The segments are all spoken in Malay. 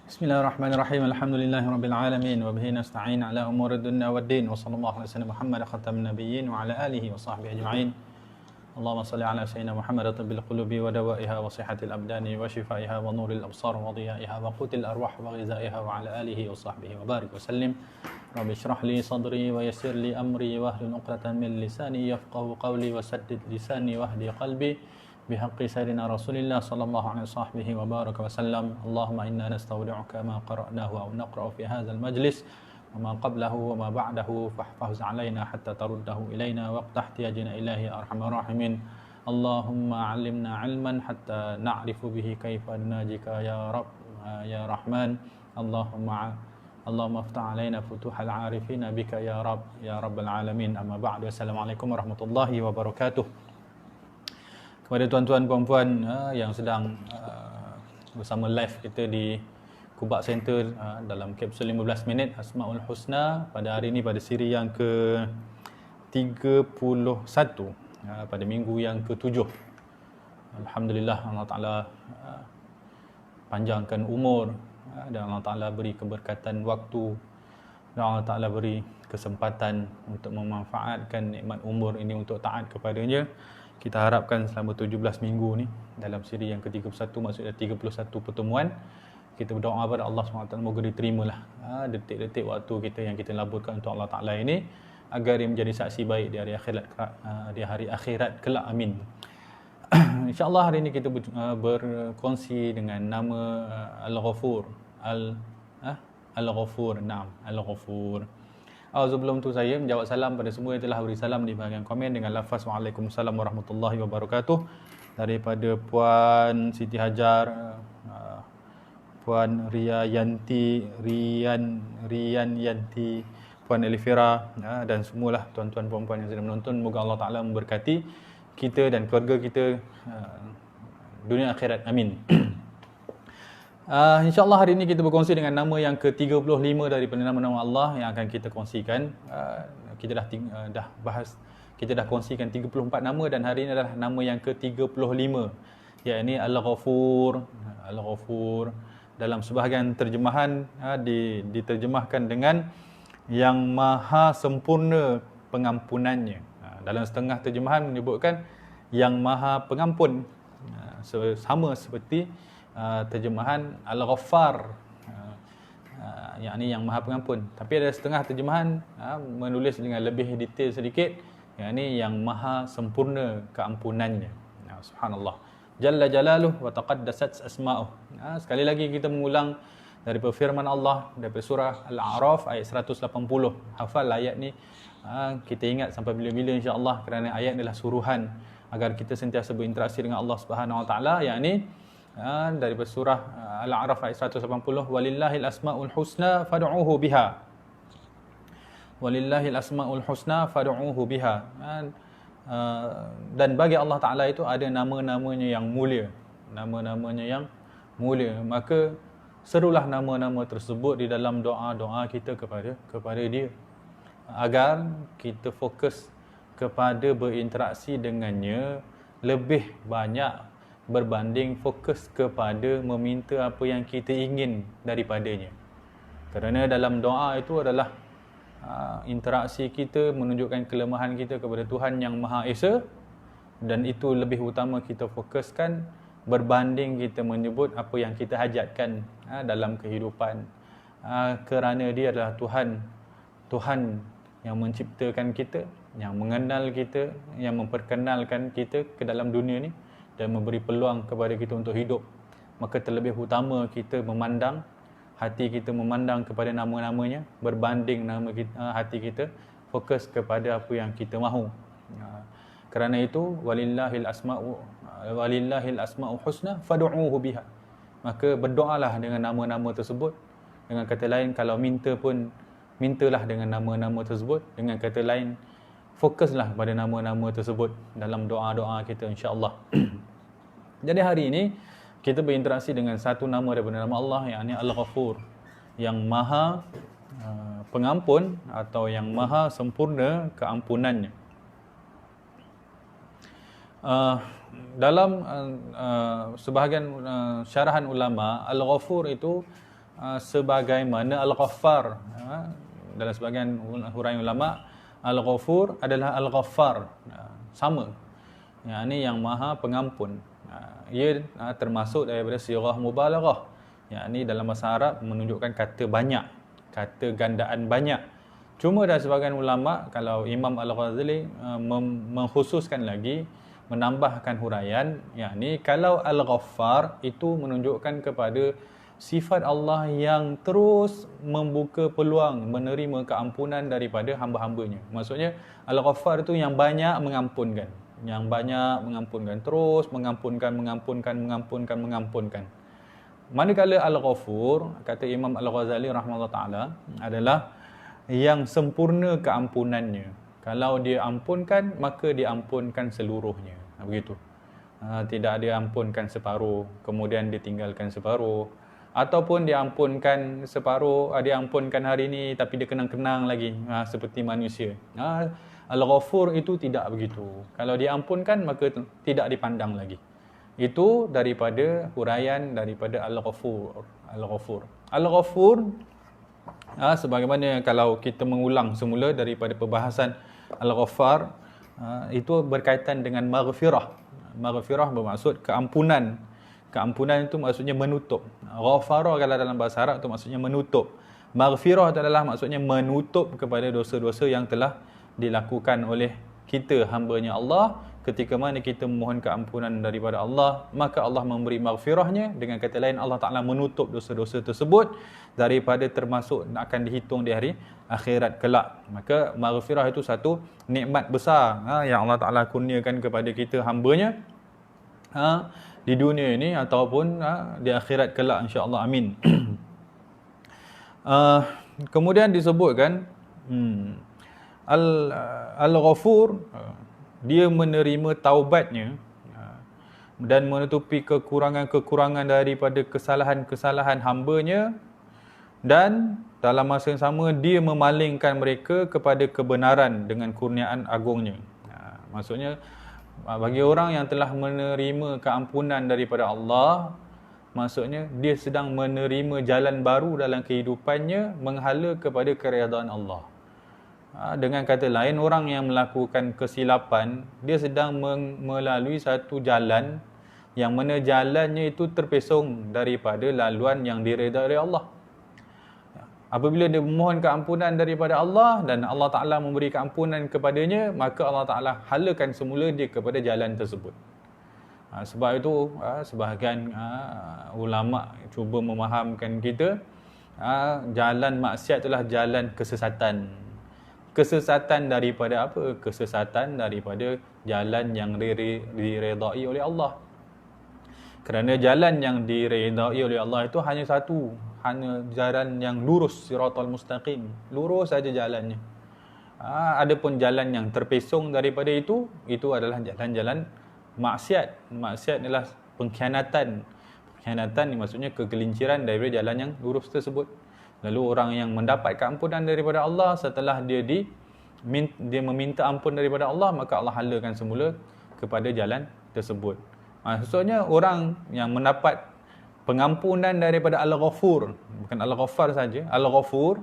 Bismillahirrahmanirrahim. Alhamdulillahirabbil alamin wa bihi nasta'in ala umuri dunya waddin. Wa sallallahu alaihi wasallam Muhammad khatamin nabiyyin wa ala alihi wa sahbihi ajma'in. Allahumma salli ala sayyidina Muhammad tibbil qulubi wa dawaiha wa sihhatil abdani wa shifaiha wa nuril absar wa dhiyaiha wa qutil arwah wa ghizaiha wa ala alihi wa sahbihi wa barik wa sallim. Rabbi shrah li sadri wa yassir li amri wa hlul 'uqdatam min lisani yafqahu qawli wa saddid lisani wahdi qalbi bihaqqi sayyidina Rasulillah sallallahu alaihi wasahbihi wa baraka wa sallam. Allahumma inna nastawdi'uka ma qara'nahu aw naqra'u fi hadzal majlis wa ma qablahu wa ma ba'dahu fahfaz 'alaina hatta taruddahu ilaina waqta ihtiyajina ilahi arhamar rahimin. Allahumma 'allimna 'ilman hatta na'rifu bihi kaifa najika ya Rabb ya Rahman. Allahumma aftah 'alaina futuhal 'arifina bika ya Rabb ya Rabbal alamin. Amma ba'du. Assalamualaikum warahmatullahi wabarakatuh. Kepada tuan-tuan puan-puan yang sedang bersama live kita di Kubak Center dalam kapsul 15 minit Asmaul Husna pada hari ini, pada siri yang ke-31 pada minggu yang ke-7. Alhamdulillah, Allah Ta'ala panjangkan umur dan Allah Ta'ala beri keberkatan waktu dan Allah Ta'ala beri kesempatan untuk memanfaatkan nikmat umur ini untuk taat kepadanya. Kita harapkan selama 17 minggu ni dalam siri yang ke-31, maksudnya 31 pertemuan, kita berdoa kepada Allah SWT moga diterimalah detik-detik waktu kita yang kita laburkan untuk Allah Ta'ala ini, agar ia menjadi saksi baik di hari akhirat kelak. Amin. InsyaAllah hari ini kita berkongsi dengan nama Al-Ghafur. Al-Ghafur. Naam, Al-Ghafur. Sebelum tu saya menjawab salam pada semua yang telah beri salam di bahagian komen dengan lafaz Waalaikumsalam warahmatullahi wabarakatuh, daripada Puan Siti Hajar, Puan Rian Yanti, Puan Elifira, dan semualah tuan-tuan puan-puan yang sedang menonton. Moga Allah Ta'ala memberkati kita dan keluarga kita dunia akhirat. Amin. InsyaAllah hari ini kita berkongsi dengan nama yang ke-35 daripada nama-nama Allah yang akan kita kongsikan. Kita dah bahas, kita dah kongsikan 34 nama, dan hari ini adalah nama yang ke-35, iaitu Al-Ghafur. Al-Ghafur dalam sebahagian terjemahan diterjemahkan dengan yang maha sempurna pengampunannya. Dalam setengah terjemahan menyebutkan yang maha pengampun, sama seperti terjemahan Al-Ghaffar, yakni yang maha pengampun. Tapi ada setengah terjemahan menulis dengan lebih detail sedikit, yakni yang maha sempurna keampunannya. Subhanallah, Jalla Jalaluh wa taqaddasat asma'uh. Sekali lagi kita mengulang daripada firman Allah daripada surah Al-A'raf ayat 180. Hafal ayat ni, kita ingat sampai bila-bila insya-Allah, kerana ayat ni adalah suruhan agar kita sentiasa berinteraksi dengan Allah Subhanahu Wa Taala, yakni daripada surah Al-A'raf ayat 180, walillahil asmaul husna fad'uuhu biha. Walillahil asmaul husna fad'uuhu biha. Dan bagi Allah Ta'ala itu ada nama-namanya yang mulia. Nama-namanya yang mulia. Maka serulah nama-nama tersebut di dalam doa-doa kita kepada dia, agar kita fokus kepada berinteraksi dengannya lebih banyak berbanding fokus kepada meminta apa yang kita ingin daripadanya. Kerana dalam doa itu adalah interaksi kita menunjukkan kelemahan kita kepada Tuhan yang Maha Esa, dan itu lebih utama kita fokuskan berbanding kita menyebut apa yang kita hajatkan dalam kehidupan, kerana dia adalah Tuhan yang menciptakan kita, yang mengenal kita, yang memperkenalkan kita ke dalam dunia ni dan memberi peluang kepada kita untuk hidup. Maka terlebih utama kita memandang, hati kita memandang kepada nama-namanya berbanding hati kita fokus kepada apa yang kita mahu. Kerana itu walillahil asma'u husna fad'uuhu biha. Maka berdoalah dengan nama-nama tersebut. Dengan kata lain, kalau minta pun mintalah dengan nama-nama tersebut. Dengan kata lain, fokuslah pada nama-nama tersebut dalam doa-doa kita, insya-Allah. Jadi hari ini kita berinteraksi dengan satu nama daripada nama Allah, yakni Al-Ghafur, yang maha pengampun atau yang maha sempurna keampunannya. dalam sebahagian syarahan ulama, Al-Ghafur itu sebagaimana Al-Ghaffar. Dalam sebahagian huraian ulama, Al-Ghafur adalah Al-Ghaffar. Sama. Ini yang Maha Pengampun. Ia termasuk daripada sirah mubalaghah. Ini dalam bahasa Arab menunjukkan kata banyak, kata gandaan banyak. Cuma dalam sebahagian ulama, kalau Imam Al-Ghazali mengkhususkan lagi, menambahkan huraian, yakni kalau Al-Ghaffar itu menunjukkan kepada sifat Allah yang terus membuka peluang menerima keampunan daripada hamba-hambanya. Maksudnya Al-Ghaffar itu yang banyak mengampunkan, terus mengampunkan. Manakala Al-Ghafur, kata Imam Al-Ghazali rahimahullah taala, adalah yang sempurna keampunannya. Kalau dia ampunkan, maka dia ampunkan seluruhnya. Begitu. Tidak dia ampunkan separuh, kemudian ditinggalkan separuh. Ataupun dia ampunkan separuh, dia ampunkan hari ini tapi dia kenang-kenang lagi, seperti manusia. Al-Ghafur itu tidak begitu. Kalau dia ampunkan, maka tidak dipandang lagi. Itu daripada huraian daripada Al-Ghafur. Al-Ghafur, sebagaimana kalau kita mengulang semula daripada perbahasan Al-Ghaffar, itu berkaitan dengan maghfirah. Maghfirah bermaksud keampunan. Keampunan itu maksudnya menutup. Ghafara kalau dalam bahasa Arab itu maksudnya menutup. Maghfirah itu adalah maksudnya menutup kepada dosa-dosa yang telah dilakukan oleh kita, hamba-Nya Allah. Ketika mana kita memohon keampunan daripada Allah, maka Allah memberi maghfirahnya. Dengan kata lain, Allah Ta'ala menutup dosa-dosa tersebut daripada termasuk akan dihitung di hari akhirat kelak. Maka maghfirah itu satu nikmat besar yang Allah Ta'ala kurniakan kepada kita, hamba-Nya, di dunia ini ataupun di akhirat kelak, insya-Allah. Amin. Kemudian disebutkan Al-Ghafur, dia menerima taubatnya dan menutupi kekurangan-kekurangan daripada kesalahan-kesalahan hamba-Nya, dan dalam masa yang sama dia memalingkan mereka kepada kebenaran dengan kurniaan agungnya. Maksudnya bagi orang yang telah menerima keampunan daripada Allah, maksudnya dia sedang menerima jalan baru dalam kehidupannya, menghala kepada keredaan Allah. Dengan kata lain, orang yang melakukan kesilapan, dia sedang melalui satu jalan yang mana jalannya itu terpesong daripada laluan yang diredai oleh Allah. Apabila dia memohon keampunan daripada Allah dan Allah Ta'ala memberi keampunan kepadanya, maka Allah Ta'ala halakan semula dia kepada jalan tersebut. Sebab itu sebahagian ulama cuba memahamkan kita, jalan maksiat itulah jalan kesesatan. Kesesatan daripada apa? Kesesatan daripada jalan yang diredai oleh Allah. Kerana jalan yang diredai oleh Allah itu hanya satu, hanya jalan yang lurus, siratal mustaqim, lurus saja jalannya. Adapun jalan yang terpesong daripada itu adalah jalan-jalan maksiat. Maksiat adalah pengkhianatan. Pengkhianatan ni maksudnya kegelinciran daripada jalan yang lurus tersebut. Lalu orang yang mendapat keampunan daripada Allah setelah dia meminta ampun daripada Allah, maka Allah halakan semula kepada jalan tersebut. Maksudnya orang yang mendapat pengampunan daripada Al-Ghafur, bukan Al-Ghaffar saja, Al-Ghafur,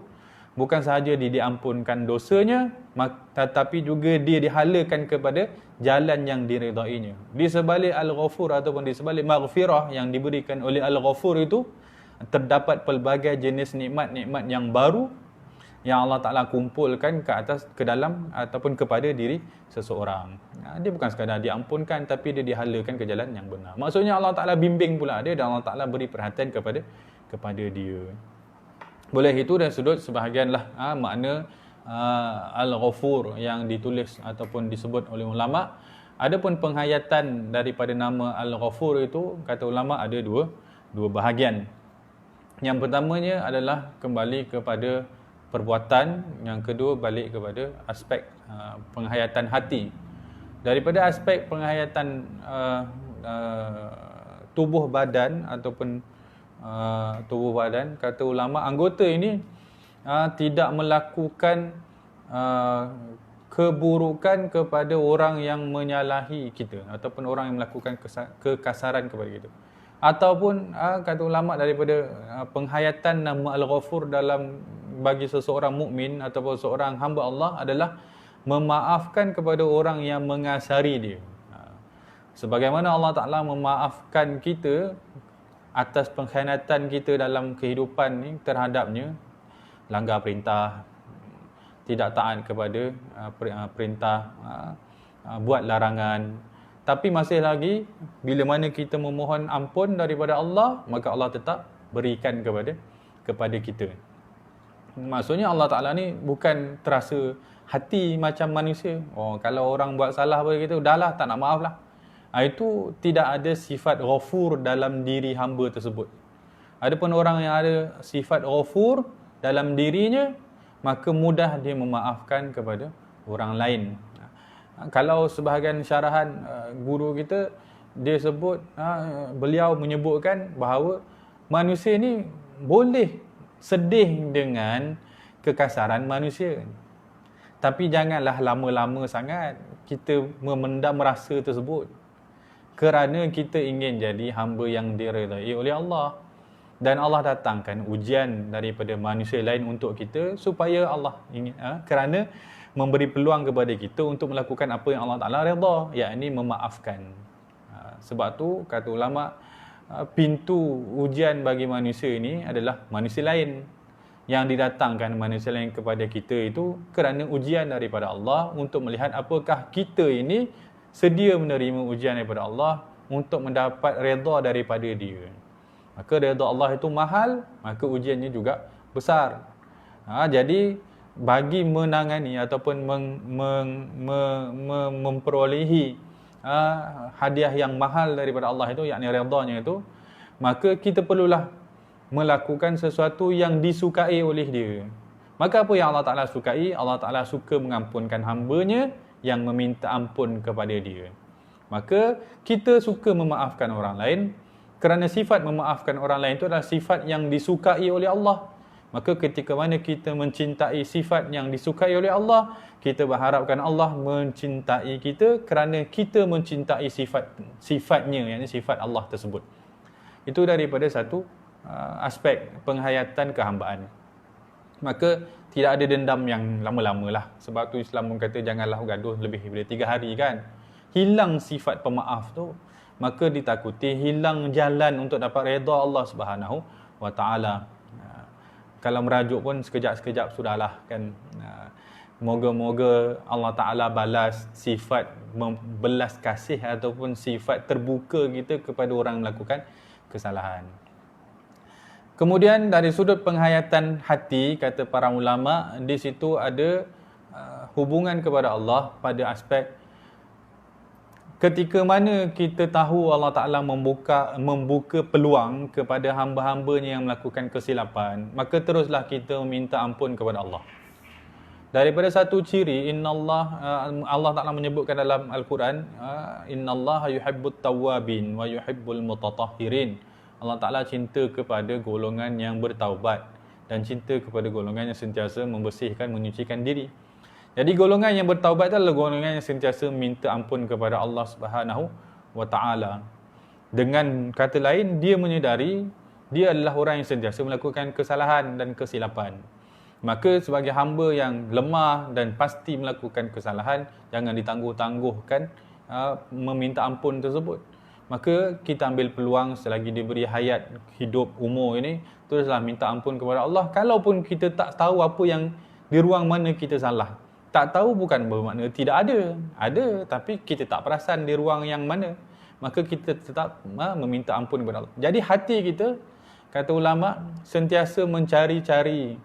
bukan sahaja dia diampunkan dosanya, tetapi juga dia dihalakan kepada jalan yang diredainya. Di sebalik Al-Ghafur ataupun di sebalik maghfirah yang diberikan oleh Al-Ghafur itu, terdapat pelbagai jenis nikmat-nikmat yang baru yang Allah Ta'ala kumpulkan ke dalam ataupun kepada diri seseorang. Dia bukan sekadar diampunkan, tapi dia dihalakan ke jalan yang benar. Maksudnya Allah Ta'ala bimbing pula dia dan Allah Ta'ala beri perhatian kepada dia. Boleh itu dari sudut sebahagianlah makna Al-Ghafur yang ditulis ataupun disebut oleh ulama. Adapun penghayatan daripada nama Al-Ghafur itu, kata ulama, ada dua bahagian. Yang pertamanya adalah kembali kepada perbuatan, yang kedua balik kepada aspek penghayatan hati. Daripada aspek penghayatan tubuh badan ataupun tubuh badan, kata ulama, anggota ini tidak melakukan keburukan kepada orang yang menyalahi kita ataupun orang yang melakukan kekasaran kepada kita. Ataupun kata ulama daripada penghayatan nama Al-Ghafur dalam bagi seseorang mukmin ataupun seorang hamba Allah adalah memaafkan kepada orang yang mengasari dia. Sebagaimana Allah Ta'ala memaafkan kita atas pengkhianatan kita dalam kehidupan ni terhadapnya, langgar perintah, tidak taat kepada perintah, buat larangan. Tapi masih lagi, bila mana kita memohon ampun daripada Allah, maka Allah tetap berikan kepada kita. Maksudnya Allah Ta'ala ni bukan terasa hati macam manusia. Oh, kalau orang buat salah pada kita, udahlah, tak nak maaf lah. Itu tidak ada sifat ghafur dalam diri hamba tersebut. Adapun orang yang ada sifat ghafur dalam dirinya, maka mudah dia memaafkan kepada orang lain. Kalau sebahagian syarahan guru kita, dia sebut, beliau menyebutkan bahawa manusia ni boleh sedih dengan kekasaran manusia. Tapi janganlah lama-lama sangat kita memendam rasa tersebut. Kerana kita ingin jadi hamba yang diredai oleh Allah. Dan Allah datangkan ujian daripada manusia lain untuk kita supaya Allah ingin, kerana memberi peluang kepada kita untuk melakukan apa yang Allah Ta'ala redha, yakni memaafkan. Sebab tu kata ulama, pintu ujian bagi manusia ini adalah manusia lain. Yang didatangkan manusia lain kepada kita itu kerana ujian daripada Allah untuk melihat apakah kita ini sedia menerima ujian daripada Allah untuk mendapat redha daripada dia. Maka redha Allah itu mahal, maka ujiannya juga besar. Jadi bagi menangani ataupun memperolehi hadiah yang mahal daripada Allah itu, yakni redha-Nya itu, maka kita perlulah melakukan sesuatu yang disukai oleh dia. Maka apa yang Allah Ta'ala sukai? Allah Ta'ala suka mengampunkan hamba-Nya yang meminta ampun kepada dia. Maka kita suka memaafkan orang lain kerana sifat memaafkan orang lain itu adalah sifat yang disukai oleh Allah. Maka ketika mana kita mencintai sifat yang disukai oleh Allah, kita berharapkan Allah mencintai kita kerana kita mencintai sifatnya, yakni sifat Allah tersebut. Itu daripada satu aspek penghayatan kehambaan. Maka tidak ada dendam yang lama-lama lah. Sebab tu Islam pun kata janganlah gaduh lebih daripada 3 hari kan. Hilang sifat pemaaf tu, maka ditakuti hilang jalan untuk dapat redha Allah Subhanahu wa Ta'ala. Kalau merajuk pun sekejap-sekejap sudahlah kan. Moga-moga Allah Ta'ala balas sifat belas kasih ataupun sifat terbuka kita kepada orang melakukan kesalahan. Kemudian dari sudut penghayatan hati, kata para ulama, di situ ada hubungan kepada Allah pada aspek ketika mana kita tahu Allah Ta'ala membuka peluang kepada hamba-hambanya yang melakukan kesilapan, maka teruslah kita meminta ampun kepada Allah. Daripada satu ciri, Allah Ta'ala menyebutkan dalam Al-Quran, innallaha yuhibbut tawwabin wa yuhibbul mutatahhirin. Allah Ta'ala cinta kepada golongan yang bertaubat dan cinta kepada golongan yang sentiasa membersihkan, menyucikan diri. Jadi golongan yang bertaubat adalah golongan yang sentiasa minta ampun kepada Allah Subhanahu wa Ta'ala. Dengan kata lain, dia menyedari dia adalah orang yang sentiasa melakukan kesalahan dan kesilapan. Maka sebagai hamba yang lemah dan pasti melakukan kesalahan, jangan ditangguh-tangguhkan meminta ampun tersebut. Maka kita ambil peluang selagi diberi hayat hidup umur ini, teruslah minta ampun kepada Allah. Kalaupun kita tak tahu apa yang di ruang mana kita salah. Tak tahu bukan bermakna tidak ada. Ada, tapi kita tak perasan di ruang yang mana. Maka kita tetap meminta ampun kepada Allah. Jadi hati kita, kata ulama, sentiasa mencari-cari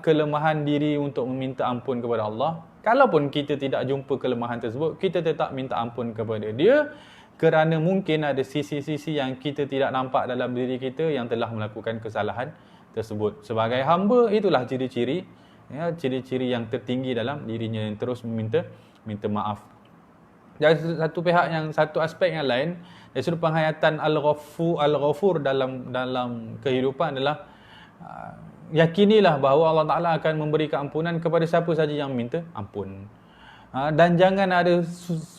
kelemahan diri untuk meminta ampun kepada Allah. Kalaupun kita tidak jumpa kelemahan tersebut, kita tetap minta ampun kepada Dia. Kerana mungkin ada sisi-sisi yang kita tidak nampak dalam diri kita yang telah melakukan kesalahan tersebut. Sebagai hamba, itulah ciri-ciri, ciri-ciri yang tertinggi dalam dirinya yang terus minta maaf. Dan satu aspek yang lain, dari sudut penghayatan Al-Ghafur dalam kehidupan adalah yakinilah bahawa Allah Ta'ala akan memberi keampunan kepada siapa saja yang minta ampun. Dan jangan ada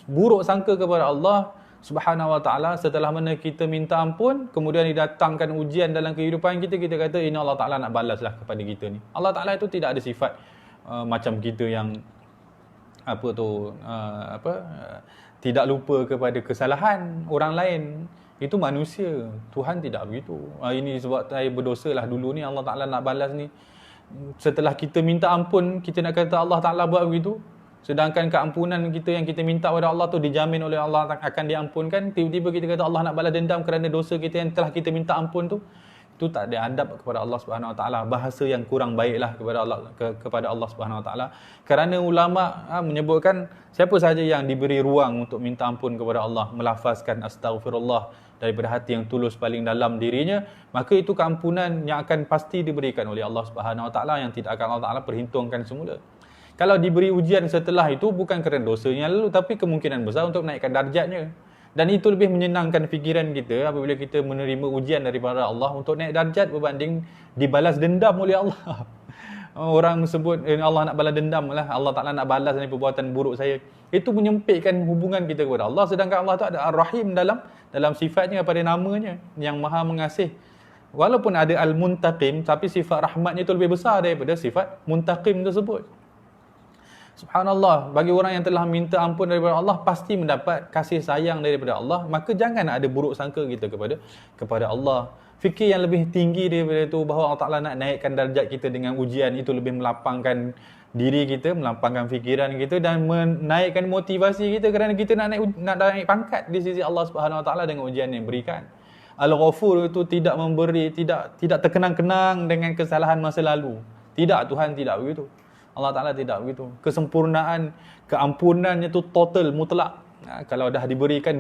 buruk sangka kepada Allah Subhanahu wa taala setelah mana kita minta ampun, kemudian didatangkan ujian dalam kehidupan kita, kita kata ini Allah Taala nak balaslah kepada kita ni. Allah Taala itu tidak ada sifat macam kita yang tidak lupa kepada kesalahan orang lain. Itu manusia. Tuhan tidak begitu. Ini sebab saya berdosa lah dulu ni, Allah Taala nak balas ni. Setelah kita minta ampun, kita nak kata Allah Taala buat begitu. Sedangkan keampunan kita yang kita minta kepada Allah tu dijamin oleh Allah akan diampunkan. Tiba-tiba kita kata Allah nak balas dendam kerana dosa kita yang telah kita minta ampun tu. Itu tak ada adab kepada Allah Subhanahu Wa Taala. Bahasa yang kurang baiklah kepada Allah Subhanahu Wa Taala. Kerana ulama menyebutkan siapa sahaja yang diberi ruang untuk minta ampun kepada Allah, melafazkan astaghfirullah daripada hati yang tulus paling dalam dirinya, maka itu keampunan yang akan pasti diberikan oleh Allah Subhanahu Wa Taala, yang tidak akan Allah Taala perhitungkan semula. Kalau diberi ujian setelah itu bukan kerana dosanya lalu, tapi kemungkinan besar untuk menaikkan darjatnya. Dan itu lebih menyenangkan fikiran kita apabila kita menerima ujian daripada Allah untuk naik darjat berbanding dibalas dendam oleh Allah. Orang sebut Allah nak balas dendam lah, Allah Ta'ala nak balas dari perbuatan buruk saya. Itu menyempitkan hubungan kita kepada Allah. Sedangkan Allah tu ada Ar-Rahim dalam sifatnya, pada namanya, yang maha mengasih. Walaupun ada Al-Muntaqim, tapi sifat rahmatnya itu lebih besar daripada sifat Muntaqim tersebut. Subhanallah, bagi orang yang telah minta ampun daripada Allah pasti mendapat kasih sayang daripada Allah. Maka jangan ada buruk sangka kita kepada Allah. Fikir yang lebih tinggi daripada itu, bahawa Allah Ta'ala nak naikkan darjat kita dengan ujian, itu lebih melapangkan diri kita, melapangkan fikiran kita dan menaikkan motivasi kita, kerana kita nak naik pangkat di sisi Allah Subhanahu Wa Ta'ala dengan ujian yang berikan. Al-Ghafur itu tidak memberi, tidak terkenang-kenang dengan kesalahan masa lalu. Tidak, Tuhan tidak begitu. Allah Ta'ala tidak begitu. Kesempurnaan, keampunannya itu total, mutlak. Kalau dah diberikan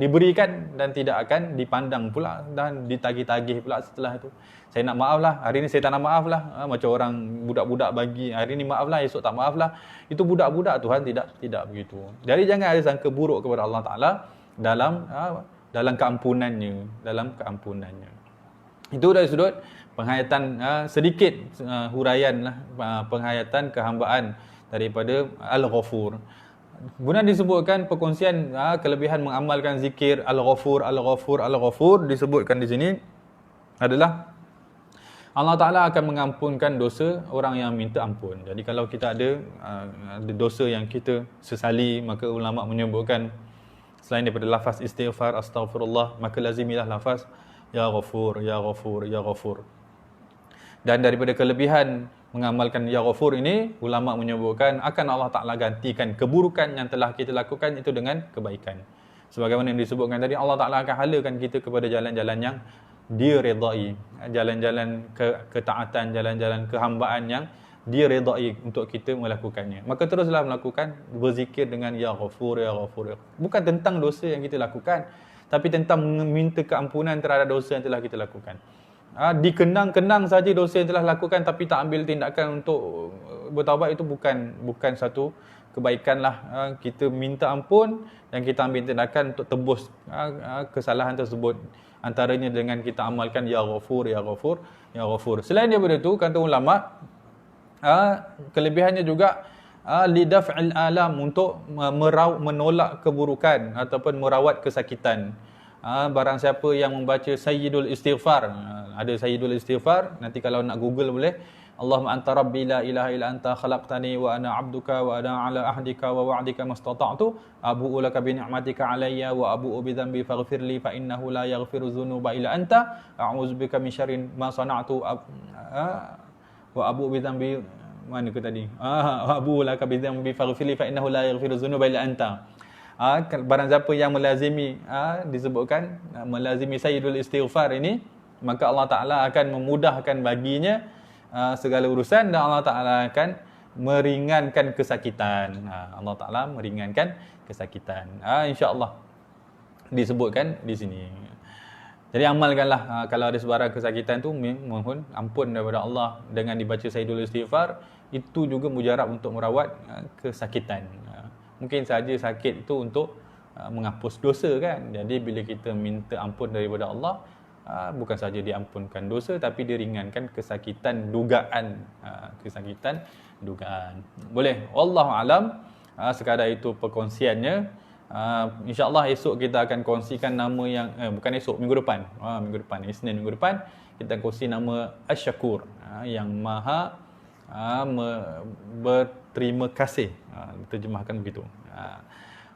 dan tidak akan dipandang pula dan ditagih-tagih pula setelah itu. Saya nak maaf lah, hari ni saya tak nak maaf lah. Macam orang budak-budak bagi, hari ni maaf lah, esok tak maaf lah. Itu budak-budak, Tuhan tidak begitu. Jadi jangan ada sangka buruk kepada Allah Ta'ala dalam keampunannya. Itu dari sudut penghayatan, sedikit huraian lah, penghayatan kehambaan daripada Al-Ghafur. Kemudian disebutkan perkongsian kelebihan mengamalkan zikir Al-Ghafur disebutkan di sini adalah Allah Ta'ala akan mengampunkan dosa orang yang minta ampun. Jadi kalau kita ada dosa yang kita sesali, maka ulama menyebutkan selain daripada lafaz istighfar, astaghfirullah, maka lazimilah lafaz Ya Ghafur, Ya Ghafur, Ya Ghafur. Dan daripada kelebihan mengamalkan Ya Ghafur ini, ulama menyebutkan akan Allah Ta'ala gantikan keburukan yang telah kita lakukan itu dengan kebaikan. Sebagaimana yang disebutkan tadi, Allah Ta'ala akan halakan kita kepada jalan-jalan yang dia redai, jalan-jalan ketaatan, jalan-jalan kehambaan yang dia redai untuk kita melakukannya. Maka teruslah melakukan, berzikir dengan Ya Ghafur, Ya Ghafur. Bukan tentang dosa yang kita lakukan, tapi tentang meminta keampunan terhadap dosa yang telah kita lakukan. Dikenang-kenang saja dosa yang telah lakukan tapi tak ambil tindakan untuk bertaubat, itu bukan satu kebaikan lah. Kita minta ampun dan kita ambil tindakan untuk tebus kesalahan tersebut. Antaranya dengan kita amalkan Ya Ghafur, Ya Ghafur, Ya Ghafur. Selain daripada itu, kata ulama, kelebihannya juga lidaf'il alam, untuk menolak keburukan ataupun merawat kesakitan. Barang siapa yang membaca Sayyidul Istighfar, ada Sayyidul Istighfar, nanti kalau nak Google boleh, Allahumma anta rabbi la ilaha illa anta khalaqtani wa ana abduka wa ana ala ahdika wa wa'dika mastata'tu abu'u laka bi ni'matika alayya wa abu'u bi dhanbi faghfirli fa innahu la yaghfiru dhunuba illa anta a'udzubika min syarri ma sana'tu wa abu'u bi dhanbi, mana ke tadi? Abu laka bi dhanbi faghfirli fa innahu la yaghfiru dhunuba illa anta. Barang siapa yang melazimi, disebutkan melazimi Sayyidul Istighfar ini, maka Allah Ta'ala akan memudahkan baginya segala urusan dan Allah Ta'ala akan meringankan kesakitan. Allah Ta'ala meringankan kesakitan. InsyaAllah disebutkan di sini. Jadi amalkanlah, kalau ada sebarang kesakitan tu, mohon ampun daripada Allah dengan dibaca Sayyidul Istighfar. Itu juga mujarab untuk merawat kesakitan. Mungkin saja sakit itu untuk menghapus dosa kan. Jadi bila kita minta ampun daripada Allah, bukan saja diampunkan dosa tapi diringankan kesakitan dugaan. Boleh, wallahu alam. Sekadar itu perkongsiannya. InsyaAllah esok kita akan kongsikan nama yang bukan esok, minggu depan. Minggu depan, Isnin minggu depan kita kongsi nama Asy-Syakur, yang maha berterima kasih. Terjemahkan begitu.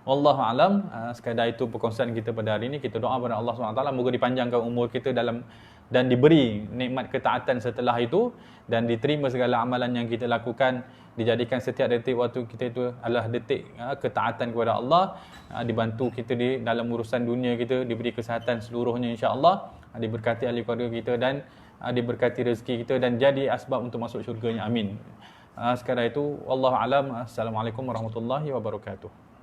Wallahu alam. Sekadar itu perkongsian kita pada hari ini. Kita doa kepada Allah SWT moga dipanjangkan umur kita dalam dan diberi nikmat ketaatan setelah itu, dan diterima segala amalan yang kita lakukan, dijadikan setiap detik waktu kita itu adalah detik ketaatan kepada Allah, dibantu kita di dalam urusan dunia kita, diberi kesihatan seluruhnya insya-Allah, diberkati ahli keluarga kita dan diberkati rezeki kita dan jadi asbab untuk masuk syurga-Nya. Amin. Sekadar itu wallahu alam. Assalamualaikum warahmatullahi wabarakatuh.